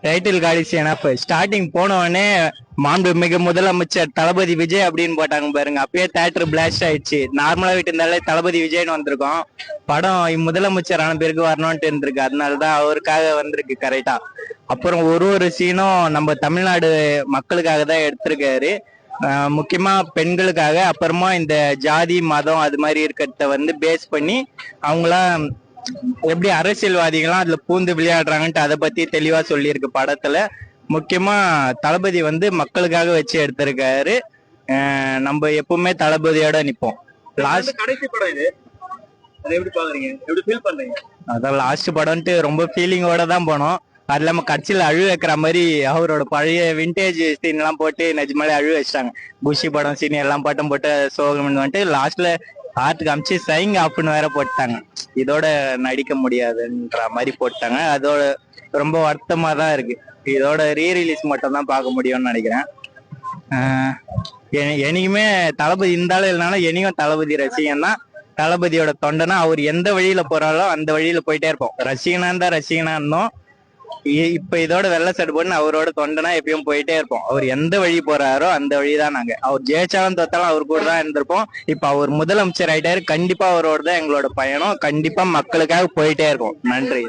Title காலிசேனா இப்ப starting போன உடனே மாண்புமிகு முதலமைச்சர் தளபதி விஜய் அப்படின்னு போட்டாங்க பாருங்க. அப்பயே தியேட்டர் பிளாஸ்ட் ஆயிடுச்சு. நார்மலா விட்டு இருந்தாலே தளபதி விஜய்னு வந்திருக்கோம். படம் முதலமைச்சர் ஆன பேருக்கு வரணும்ட்டு இருந்திருக்கு. அதனாலதான் அவருக்காக வந்திருக்கு கரெக்டா. அப்புறம் ஒரு சீனும் நம்ம தமிழ்நாடு மக்களுக்காக தான் எடுத்திருக்காரு. முக்கியமா பெண்களுக்காக. அப்புறமா இந்த ஜாதி மதம் அது மாதிரி இருக்கிறத பேஸ் பண்ணி அவங்களா எப்படி அரசியல்வாதிகள்லாம் அதுல பூந்து விளையாடுறாங்கன்ட்டு அதை பத்தி தெளிவா சொல்லியிருக்கு படத்துல. முக்கியமா தளபதி மக்களுக்காக வச்சு எடுத்திருக்காரு. நம்ம எப்பவுமே தளபதியோட நிப்போம். லாஸ்ட் கடைசி படம் இது, அதை எப்படி பாக்குறீங்க, எப்படி ஃபீல் பண்றீங்க? அதான் லாஸ்ட் படம்ட்டு ரொம்ப ஃபீலிங்கோட தான் போனோம். அது இல்லாம கட்சியில அழு வைக்கிற மாதிரி அவரோட பழைய விண்டேஜ் சீன் எல்லாம் போட்டு நிஜமாலே அழு வச்சிட்டாங்க. குஷி படம் சீன் எல்லாம் பாட்டும் போட்டு சோகம் லாஸ்ட்ல ஆர்ட்டுக்கு அமிச்சு சைங் ஆப்னு வேற போட்டாங்க. இதோட நடிக்க முடியாதுன்ற மாதிரி போட்டாங்க. அதோட ரொம்ப வருத்தமா தான் இருக்கு. இதோட ரீரிலீஸ் மட்டும் தான் பார்க்க முடியும்னு நினைக்கிறேன். என்னைக்குமே தளபதி இருந்தாலும் இல்லைனாலும் என்னைக்கும் தளபதி ரசிகன் தான். தளபதியோட தொண்டனா அவர் எந்த வழியில போறாலும் அந்த வழியில போயிட்டே இருப்போம். ரசிகனா இருந்தா ரசிகனா இருந்தோம். இப்ப இதோட வெள்ளை சட்டை போட்டு அவரோட தொண்டனா எப்பயும் போயிட்டே இருப்போம். அவர் எந்த வழி போறாரோ அந்த வழிதான் நாங்க. அவர் ஜெயிச்சாலும் தோத்தாலும் அவர் கூட தான் இருந்திருப்போம். இப்ப அவர் முதலமைச்சர் ஆயிட்டாரு. கண்டிப்பா அவரோட தான் எங்களோட பயணம். கண்டிப்பா மக்களுக்காக போயிட்டே இருக்கும். நன்றி.